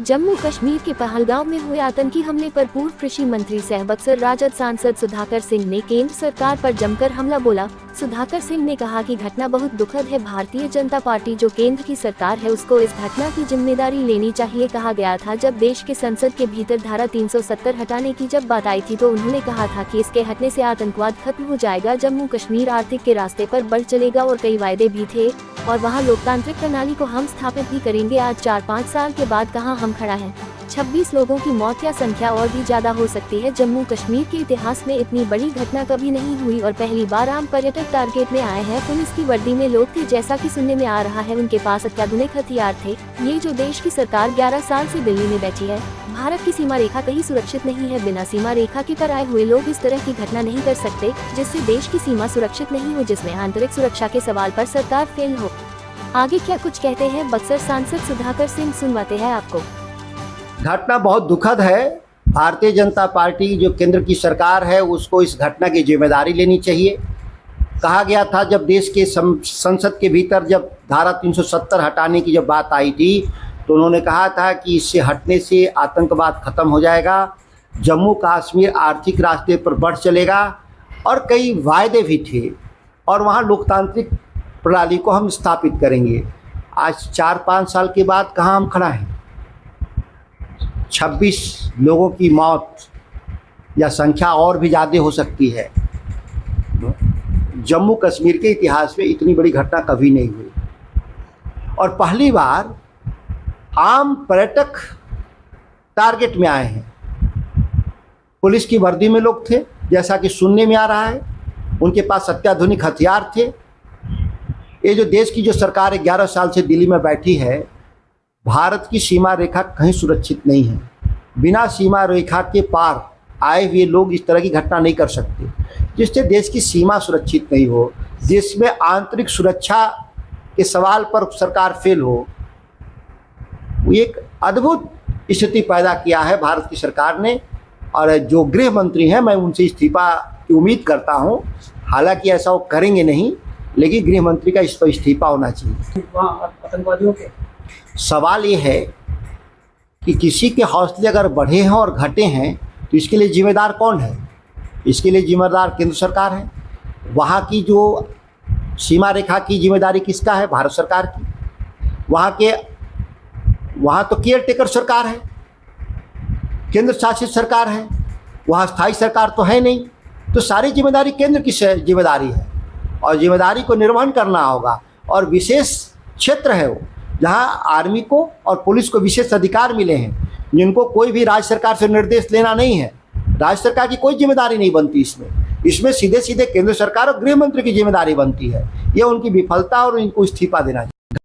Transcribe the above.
जम्मू कश्मीर के पहलगाम में हुए आतंकी हमले पर पूर्व कृषि मंत्री सह बक्सर राजद सांसद सुधाकर सिंह ने केंद्र सरकार पर जमकर हमला बोला। सुधाकर सिंह ने कहा कि घटना बहुत दुखद है। भारतीय जनता पार्टी जो केंद्र की सरकार है उसको इस घटना की जिम्मेदारी लेनी चाहिए। कहा गया था जब देश के संसद के भीतर धारा 370 हटाने की जब बात आई थी तो उन्होंने कहा था कि इसके हटने से आतंकवाद खत्म हो जाएगा, जम्मू कश्मीर आर्थिक के रास्ते पर बढ़ चलेगा और कई वायदे भी थे और वहाँ लोकतांत्रिक प्रणाली को हम स्थापित भी करेंगे। आज 4-5 साल के बाद कहाँ हम खड़ा है। 26 लोगों की मौत या संख्या और भी ज्यादा हो सकती है। जम्मू कश्मीर के इतिहास में इतनी बड़ी घटना कभी नहीं हुई और पहली बार आम पर्यटक टारगेट में आए हैं। पुलिस की वर्दी में लोग थे, जैसा कि सुनने में आ रहा है उनके पास अत्याधुनिक हथियार थे। ये जो देश की सरकार 11 साल से दिल्ली में बैठी है, भारत की सीमा रेखा कहीं सुरक्षित नहीं है। बिना सीमा रेखा के पर आए हुए लोग इस तरह की घटना नहीं कर सकते जिससे देश की सीमा सुरक्षित नहीं हो, जिसमें आंतरिक सुरक्षा के सवाल पर सरकार फेल हो। आगे क्या कुछ कहते हैं बक्सर सांसद सुधाकर सिंह, सुनवाते हैं आपको। घटना बहुत दुखद है। भारतीय जनता पार्टी जो केंद्र की सरकार है उसको इस घटना की जिम्मेदारी लेनी चाहिए। कहा गया था जब देश के संसद के भीतर जब धारा 370 हटाने की जब बात आई थी तो उन्होंने कहा था कि इससे हटने से आतंकवाद खत्म हो जाएगा, जम्मू कश्मीर आर्थिक रास्ते पर बढ़ चलेगा और कई वायदे भी थे और वहाँ लोकतांत्रिक प्रणाली को हम स्थापित करेंगे। आज 4-5 साल के बाद कहाँ हम खड़ा हैं। 26 लोगों की मौत या संख्या और भी ज़्यादा हो सकती है। जम्मू कश्मीर के इतिहास में इतनी बड़ी घटना कभी नहीं हुई और पहली बार आम पर्यटक टारगेट में आए हैं। पुलिस की वर्दी में लोग थे, जैसा कि सुनने में आ रहा है, उनके पास अत्याधुनिक हथियार थे। ये जो देश की जो सरकार 11 साल से दिल्ली में बैठी है, भारत की सीमा रेखा कहीं सुरक्षित नहीं है। बिना सीमा रेखा के पार आए हुए लोग इस तरह की घटना नहीं कर सकते, जिससे देश की सीमा सुरक्षित नहीं हो, देश में आंतरिक सुरक्षा के सवाल पर सरकार फेल हो। एक अद्भुत स्थिति पैदा किया है भारत की सरकार ने और जो गृह मंत्री हैं मैं उनसे इस्तीफा की उम्मीद करता हूं। हालांकि ऐसा वो करेंगे नहीं, लेकिन गृह मंत्री का इस पर इस्तीफा होना चाहिए। आतंकवादियों के सवाल ये है कि किसी के हौसले अगर बढ़े हैं और घटे हैं तो इसके लिए जिम्मेदार कौन है? इसके लिए जिम्मेदार केंद्र सरकार है। वहाँ की जो सीमा रेखा की जिम्मेदारी किसका है? भारत सरकार की। वहाँ तो केयर टेकर सरकार है, केंद्र शासित सरकार है, वहाँ स्थायी सरकार तो है नहीं। तो सारी जिम्मेदारी केंद्र की जिम्मेदारी है और जिम्मेदारी को निर्वहन करना होगा। और विशेष क्षेत्र है वो, जहाँ आर्मी को और पुलिस को विशेष अधिकार मिले हैं, जिनको कोई भी राज्य सरकार से निर्देश लेना नहीं है। राज्य सरकार की कोई जिम्मेदारी नहीं बनती इसमें सीधे सीधे केंद्र सरकार और गृह मंत्री की जिम्मेदारी बनती है। ये उनकी विफलता और इनको इस्तीफा देना चाहिए।